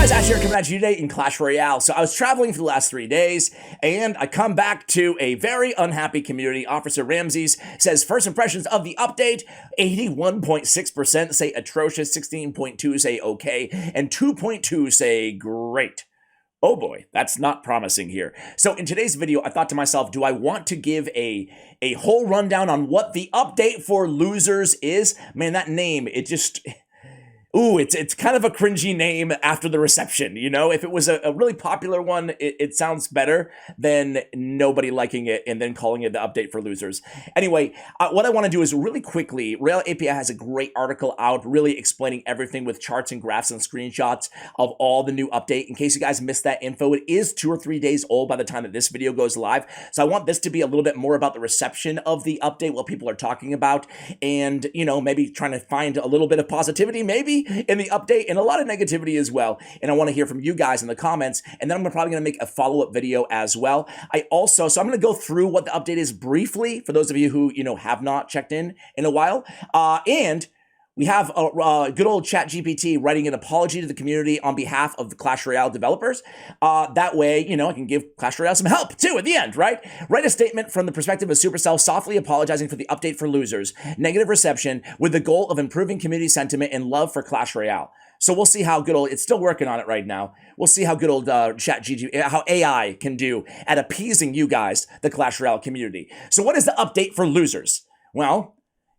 guys, Ash here coming at you today in Clash Royale. So I was traveling for the last 3 days, and I come back to a very unhappy community. Officer Ramses says first impressions of the update, 81.6% say atrocious, 16.2 say okay, and 2.2 say great. Oh boy, that's not promising here. So in today's video, I thought to myself, do I want to give a whole rundown on what the update for losers is? Man, that name, it just... Ooh, it's kind of a cringy name after the reception, you know? If it was a really popular one, it sounds better than nobody liking it and then calling it the update for losers. Anyway, what I want to do is really quickly, Rail API has a great article out really explaining everything with charts and graphs and screenshots of all the new update. In case you guys missed that info, it is 2 or 3 days old by the time that this video goes live. So I want this to be a little bit more about the reception of the update, what people are talking about, and, you know, maybe trying to find a little bit of positivity, maybe, in the update, and a lot of negativity as well. And I want to hear from you guys in the comments, and then I'm probably going to make a follow-up video as well. So I'm going to go through what the update is briefly for those of you who, you know, have not checked in a while. And we have good old ChatGPT writing an apology to the community on behalf of the Clash Royale developers. That way, you know, I can give Clash Royale some help too at the end, right? Write a statement from the perspective of Supercell softly apologizing for the update for losers, negative reception, with the goal of improving community sentiment and love for Clash Royale. So we'll see how good old, it's still working on it right now. We'll see how good old ChatGPT, how AI can do at appeasing you guys, the Clash Royale community. So what is the update for losers? Well,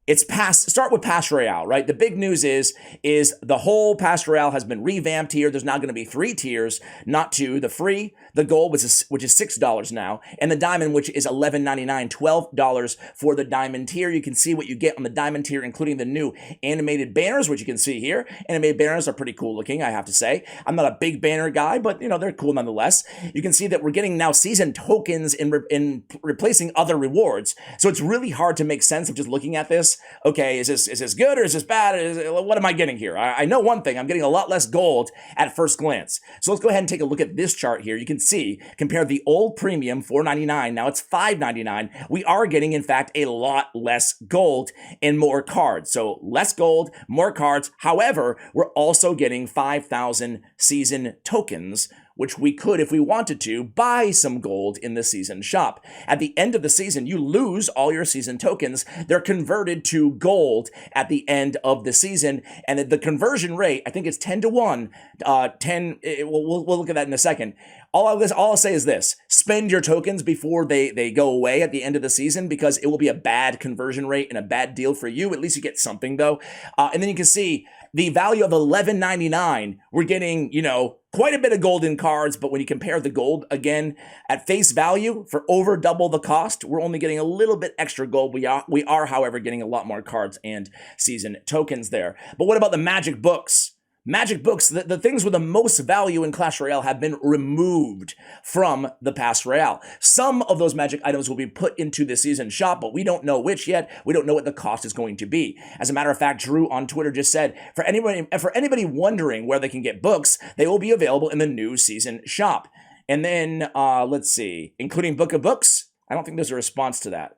it's start with Pass Royale, right? The big news is the whole Pass Royale has been revamped here. There's now going to be 3 tiers, not 2. The free, the gold, which is $6 now, and the diamond, which is $11.99, $12 for the diamond tier. You can see what you get on the diamond tier, including the new animated banners, which you can see here. Animated banners are pretty cool looking, I have to say. I'm not a big banner guy, but, you know, they're cool nonetheless. You can see that we're getting now season tokens in replacing other rewards. So it's really hard to make sense of just looking at this. Okay, is this good or is this bad? What am I getting here? I know one thing, I'm getting a lot less gold at first glance. So let's go ahead and take a look at this chart here. You can see, compare the old premium, $4.99, now it's $5.99. We are getting, in fact, a lot less gold and more cards. So less gold, more cards. However, we're also getting 5,000 season tokens, which we could, if we wanted to, buy some gold in the season shop. At the end of the season, you lose all your season tokens. They're converted to gold at the end of the season, and the conversion rate, I think it's 10 to 1. We'll look at that in a second. All I'll say is this: spend your tokens before they go away at the end of the season, because it will be a bad conversion rate and a bad deal for you. At least you get something, though. And then you can see the value of $11.99. We're getting, you know, quite a bit of gold in cards, but when you compare the gold, again, at face value, for over double the cost, we're only getting a little bit extra gold. We are, however, getting a lot more cards and season tokens there. But what about the magic books? Magic books, the things with the most value in Clash Royale have been removed from the Pass Royale. Some of those magic items will be put into the season shop, but we don't know which yet. We don't know what the cost is going to be. As a matter of fact, Drew on Twitter just said, for anybody wondering where they can get books, they will be available in the new season shop. And then, let's see, including Book of Books, I don't think there's a response to that.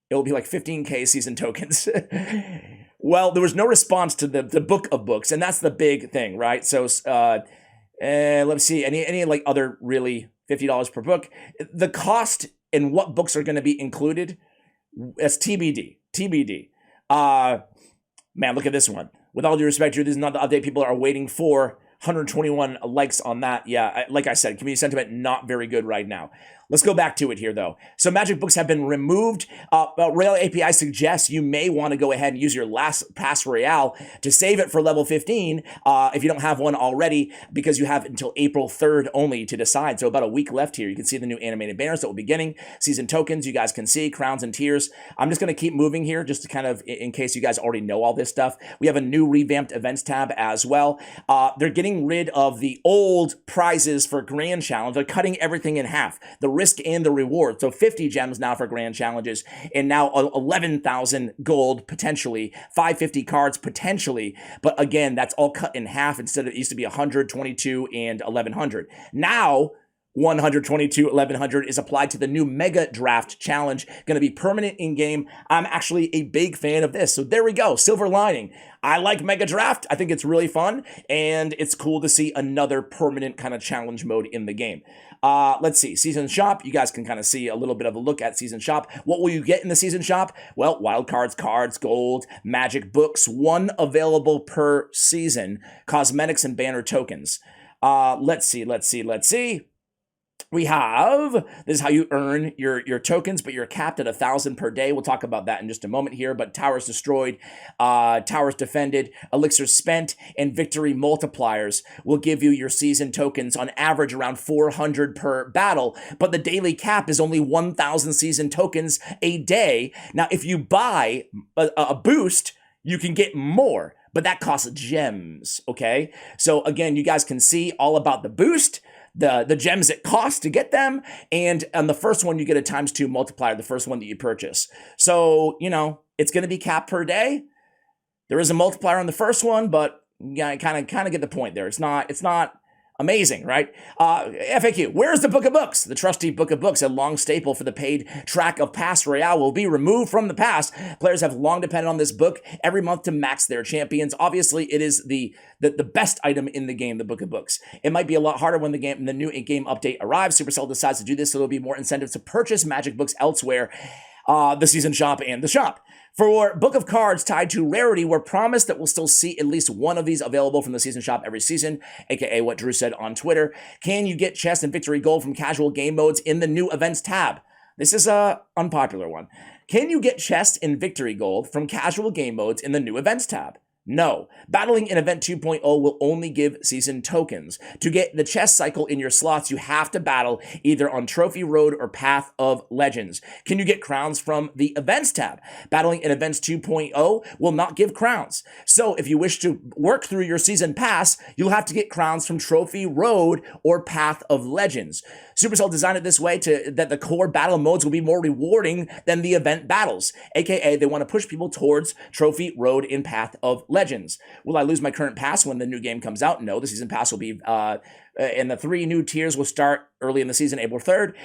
It will be like 15K season tokens. Well, there was no response to the Book of Books, and that's the big thing, right? So, let's see, any like other really $50 per book. The cost and what books are going to be included, that's TBD. TBD. Man, look at this one. With all due respect, Drew, this is not the update people are waiting for. 121 likes on that. Yeah, like I said, community sentiment not very good right now. Let's go back to it here, though. So magic books have been removed. Rail API suggests you may want to go ahead and use your last Pass Royale to save it for level 15 if you don't have one already, because you have until April 3rd only to decide. So about a week left here. You can see the new animated banners that will be getting. Season tokens, you guys can see. Crowns and tiers. I'm just going to keep moving here just to kind of, in case you guys already know all this stuff. We have a new revamped events tab as well. They're getting rid of the old prizes for Grand Challenge. They're cutting everything in half. The risk and the reward. So 50 gems now for grand challenges, and now 11,000 gold potentially, 550 cards potentially. But again, that's all cut in half. Instead of, it used to be 100, 22, and 1100. Now 122 1100 is applied to the new Mega Draft Challenge, going to be permanent in game. I'm actually a big fan of this. So there we go, silver lining. I like Mega Draft. I think it's really fun, and it's cool to see another permanent kind of challenge mode in the game. Let's see, Season Shop. You guys can kind of see a little bit of a look at Season Shop. What will you get in the Season Shop? Well, wild cards, cards, gold, magic books, one available per season, cosmetics, and banner tokens. Let's see. We have, this is how you earn your tokens, but you're capped at 1,000 per day. We'll talk about that in just a moment here, but towers destroyed, towers defended, elixirs spent, and victory multipliers will give you your season tokens on average around 400 per battle, but the daily cap is only 1,000 season tokens a day. Now, if you buy a boost, you can get more, but that costs gems, okay? So again, you guys can see all about the boost, the gems it costs to get them, and on the first one, you get a ×2 multiplier, the first one that you purchase. So, you know, it's going to be capped per day. There is a multiplier on the first one, but yeah, kind of get the point there. It's not amazing, right? FAQ, where's the Book of Books? The trusty Book of Books, a long staple for the paid track of Clash Royale, will be removed from the past. Players have long depended on this book every month to max their champions. Obviously, it is the best item in the game, the Book of Books. It might be a lot harder when the new in-game update arrives. Supercell decides to do this, so there'll be more incentives to purchase magic books elsewhere, the season shop and the shop. For Book of Cards tied to rarity, we're promised that we'll still see at least one of these available from the season shop every season, aka what Drew said on Twitter. Can you get chest and victory gold from casual game modes in the new events tab? This is a unpopular one. Can you get chest and victory gold from casual game modes in the new events tab? No. Battling in Event 2.0 will only give season tokens. To get the chest cycle in your slots, you have to battle either on Trophy Road or Path of Legends. Can you get crowns from the Events tab? Battling in Events 2.0 will not give crowns. So if you wish to work through your season pass, you'll have to get crowns from Trophy Road or Path of Legends. Supercell designed it this way that the core battle modes will be more rewarding than the event battles, aka they want to push people towards Trophy Road and Path of Legends. Will I lose my current pass when the new game comes out? No, the season pass will be, and the 3 new tiers will start early in the season, April 3rd.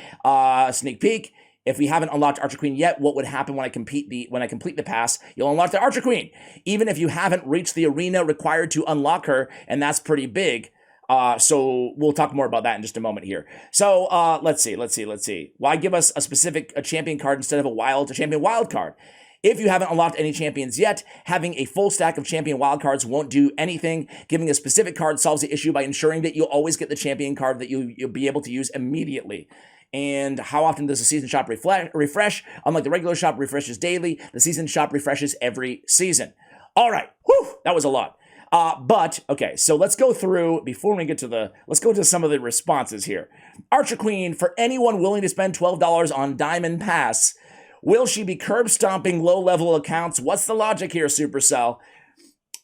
Sneak peek. If we haven't unlocked Archer Queen yet, what would happen when I complete the pass? You'll unlock the Archer Queen, even if you haven't reached the arena required to unlock her, and that's pretty big. So we'll talk more about that in just a moment here. So let's see. Why give us a champion card instead of a champion wild card? If you haven't unlocked any champions yet, having a full stack of champion wild cards won't do anything. Giving a specific card solves the issue by ensuring that you'll always get the champion card that you'll be able to use immediately. And how often does the season shop refresh? Unlike the regular shop refreshes daily, the season shop refreshes every season. All right, whew, that was a lot. But, okay, so let's go through, let's go to some of the responses here. Archer Queen, for anyone willing to spend $12 on Diamond Pass, will she be curb stomping low-level accounts? What's the logic here, Supercell?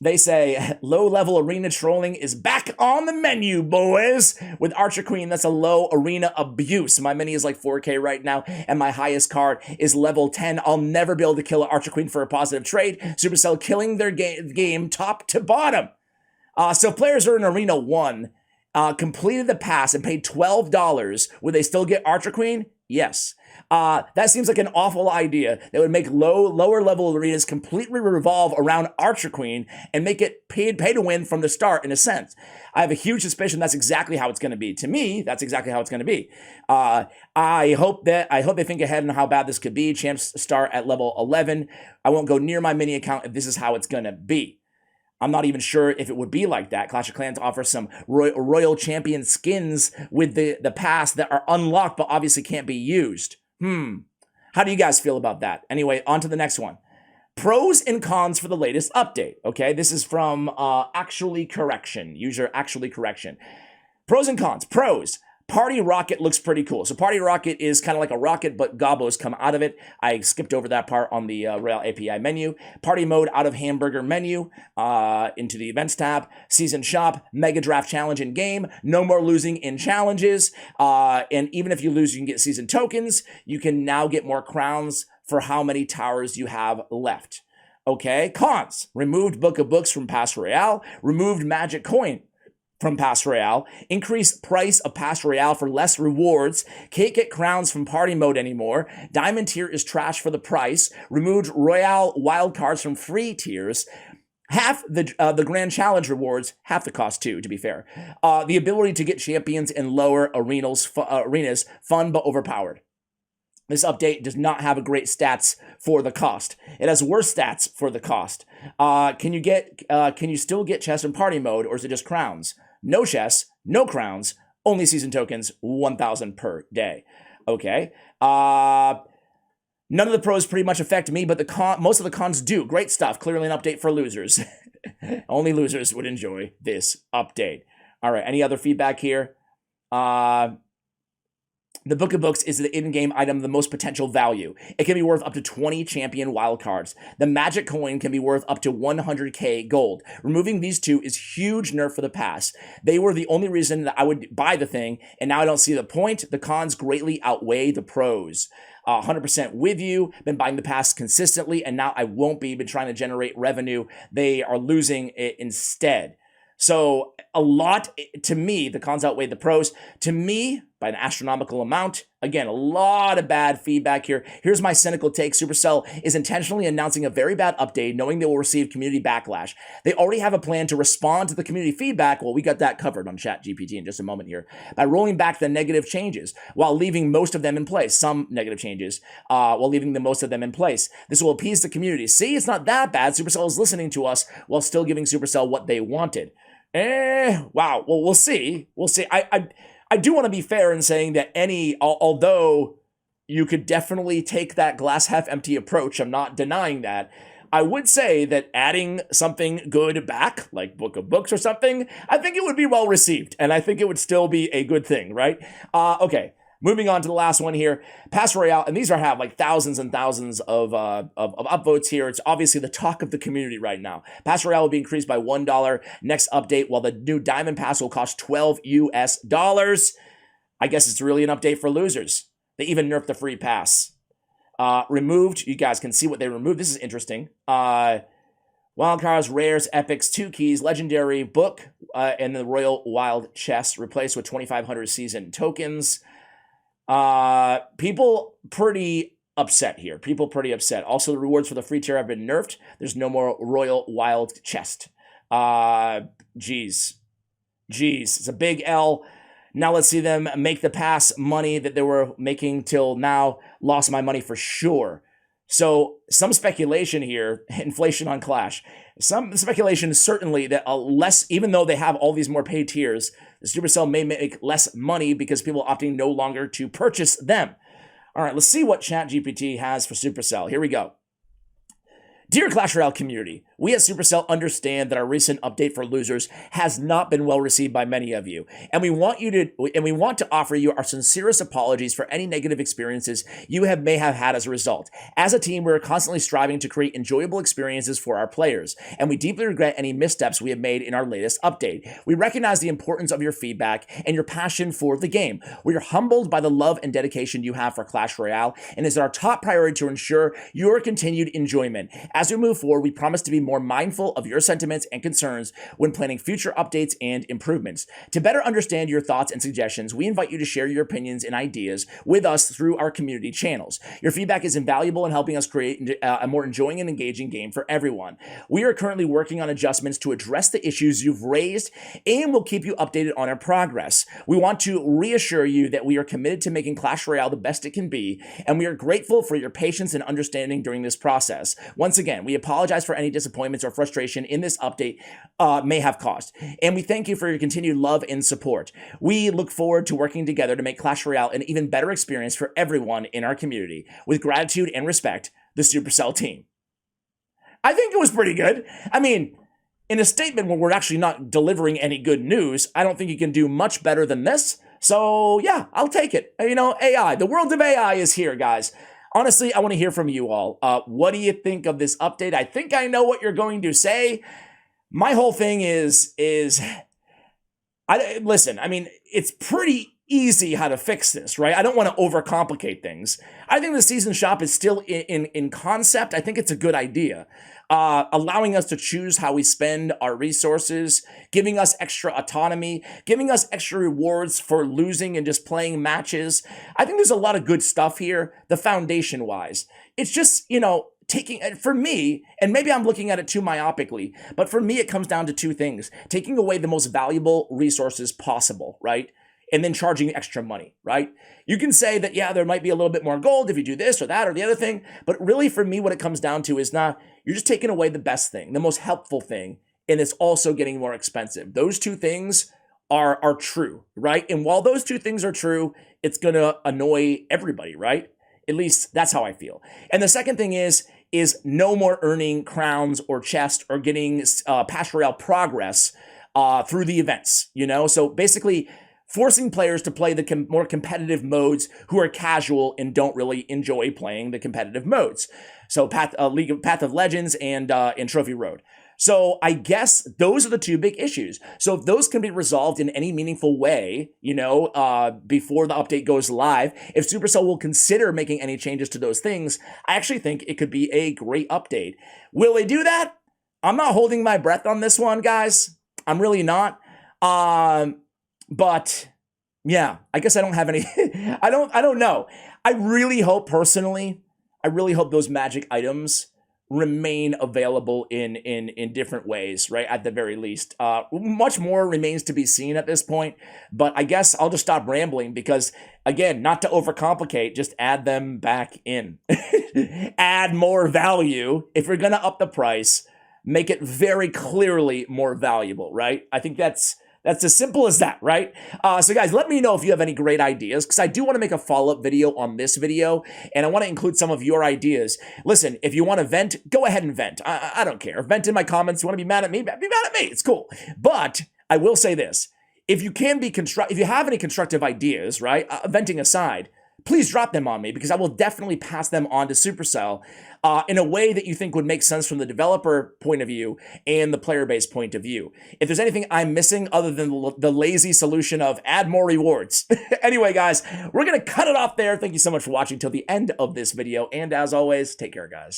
They say, low-level arena trolling is back on the menu, boys. With Archer Queen, that's a low arena abuse. My mini is like 4K right now, and my highest card is level 10. I'll never be able to kill an Archer Queen for a positive trade. Supercell killing their game top to bottom. So players are in Arena 1, completed the pass and paid $12. Would they still get Archer Queen? Yes. That seems like an awful idea that would make lower level arenas completely revolve around Archer Queen and make it pay to win from the start in a sense. I have a huge suspicion that's exactly how it's going to be. To me, that's exactly how it's going to be. I hope they think ahead on how bad this could be. Champs start at level 11. I won't go near my mini account if this is how it's going to be. I'm not even sure if it would be like that. Clash of Clans offers some Royal Champion skins with the pass that are unlocked but obviously can't be used. How do you guys feel about that? Anyway, on to the next one. Pros and cons for the latest update. Okay, this is from Actually Correction. User Actually Correction. Pros and cons. Pros. Party Rocket looks pretty cool. So Party Rocket is kind of like a rocket, but gobos come out of it. I skipped over that part on the Royale API menu. Party mode out of hamburger menu into the events tab. Season shop, Mega Draft Challenge in game. No more losing in challenges. And even if you lose, you can get season tokens. You can now get more crowns for how many towers you have left. Okay, cons. Removed Book of Books from Clash Royale. Removed Magic Coin from Pass Royale, increase price of Pass Royale for less rewards, can't get crowns from party mode anymore, Diamond tier is trash for the price, removed Royale wildcards from free tiers, half the Grand Challenge rewards, half the cost too, to be fair. The ability to get champions in lower arenas, fun but overpowered. This update does not have a great stats for the cost. It has worse stats for the cost. Can you still get chests in party mode, or is it just crowns? No chests, no crowns, only season tokens, 1,000 per day. Okay. None of the pros pretty much affect me, but most of the cons do. Great stuff. Clearly an update for losers. Only losers would enjoy this update. All right. Any other feedback here? The Book of Books is the in-game item of the most potential value. It can be worth up to 20 champion wildcards. The magic coin can be worth up to 100k gold. Removing these two is huge nerf for the pass. They were the only reason that I would buy the thing, and now I don't see the point. The cons greatly outweigh the pros. 100% with you. Been buying the pass consistently, and now I won't be. Been trying to generate revenue. They are losing it instead. So a lot, to me, the cons outweigh the pros. To me, by an astronomical amount. Again, a lot of bad feedback here. Here's my cynical take. Supercell is intentionally announcing a very bad update, knowing they will receive community backlash. They already have a plan to respond to the community feedback. Well, we got that covered on ChatGPT in just a moment here. By rolling back the negative changes while leaving most of them in place. Some negative changes while leaving most of them in place. This will appease the community. See, it's not that bad. Supercell is listening to us while still giving Supercell what they wanted. Wow. Well, we'll see. We'll see. I do want to be fair in saying that although you could definitely take that glass half empty approach, I'm not denying that. I would say that adding something good back, like Book of Books or something, I think it would be well received, and I think it would still be a good thing, right? Okay. Moving on to the last one here, Pass Royale, and these have like thousands and thousands of upvotes here. It's obviously the talk of the community right now. Pass Royale will be increased by $1 next update, while the new Diamond Pass will cost $12 US. I guess it's really an update for losers. They even nerfed the free pass. Removed, you guys can see what they removed. This is interesting. Wildcards, rares, epics, 2 keys, legendary book, and the Royal Wild chest replaced with 2,500 season tokens. People pretty upset here. People pretty upset. Also, the rewards for the free tier have been nerfed. There's no more Royal Wild chest. Jeez. It's a big L. Now let's see them make the pass money that they were making till now. Lost my money for sure. So some speculation here, inflation on Clash. Some speculation certainly that even though they have all these more paid tiers, the Supercell may make less money because people are opting no longer to purchase them. All right, let's see what ChatGPT has for Supercell. Here we go. Dear Clash Royale community, we at Supercell understand that our recent update for losers has not been well received by many of you, and we want to offer you our sincerest apologies for any negative experiences you may have had as a result. As a team, we are constantly striving to create enjoyable experiences for our players, and we deeply regret any missteps we have made in our latest update. We recognize the importance of your feedback and your passion for the game. We are humbled by the love and dedication you have for Clash Royale, and it is our top priority to ensure your continued enjoyment. As we move forward, we promise to be more mindful of your sentiments and concerns when planning future updates and improvements. To better understand your thoughts and suggestions, we invite you to share your opinions and ideas with us through our community channels. Your feedback is invaluable in helping us create a more enjoying and engaging game for everyone. We are currently working on adjustments to address the issues you've raised, and we'll keep you updated on our progress. We want to reassure you that we are committed to making Clash Royale the best it can be, and we are grateful for your patience and understanding during this process. Once again, we apologize for any disappointments or frustration in this update may have caused, and we thank you for your continued love and support. We look forward to working together to make Clash Royale an even better experience for everyone in our community. With gratitude and respect, the Supercell team. I think it was pretty good. I mean, in a statement where we're actually not delivering any good news, I don't think you can do much better than this. So yeah, I'll take it. You know, AI, the world of AI is here, guys. Honestly, I want to hear from you all. What do you think of this update? I think I know what you're going to say. My whole thing listen, I mean, it's pretty easy how to fix this, right? I don't want to overcomplicate things. I think the season shop is still in concept. I think it's a good idea. allowing us to choose how we spend our resources, giving us extra autonomy, giving us extra rewards for losing and just playing matches. I think there's a lot of good stuff here, the foundation wise. It's just, taking, for me, and maybe I'm looking at it too myopically, but for me, it comes down to two things: taking away the most valuable resources possible, right? And then charging extra money, right? You can say that, yeah, there might be a little bit more gold if you do this or that or the other thing, but really for me, what it comes down to is not, you're just taking away the best thing, the most helpful thing, and it's also getting more expensive. Those two things are true, right? And while those two things are true, it's gonna annoy everybody, right? At least that's how I feel. And the second thing is no more earning crowns or chests or getting Clash Royale progress through the events, So basically forcing players to play the more competitive modes who are casual and don't really enjoy playing the competitive modes. So Path of Legends and Trophy Road. So I guess those are the two big issues. So if those can be resolved in any meaningful way, before the update goes live, if Supercell will consider making any changes to those things, I actually think it could be a great update. Will they do that? I'm not holding my breath on this one, guys. I'm really not. But yeah, I guess I don't have any, I don't know. I really hope those magic items remain available in different ways, right? At the very least. Much more remains to be seen at this point, but I guess I'll just stop rambling because, again, not to overcomplicate, just add them back in. Add more value. If you're gonna up the price, make it very clearly more valuable, right? I think that's as simple as that, right? So guys, let me know if you have any great ideas, because I do want to make a follow-up video on this video, and I want to include some of your ideas. Listen, if you want to vent, go ahead and vent. I don't care. Vent in my comments. You want to be mad at me? Be mad at me. It's cool. But I will say this. If you have any constructive ideas, right, venting aside, please drop them on me, because I will definitely pass them on to Supercell in a way that you think would make sense from the developer point of view and the player base point of view. If there's anything I'm missing other than the lazy solution of add more rewards. Anyway, guys, we're going to cut it off there. Thank you so much for watching till the end of this video. And as always, take care, guys.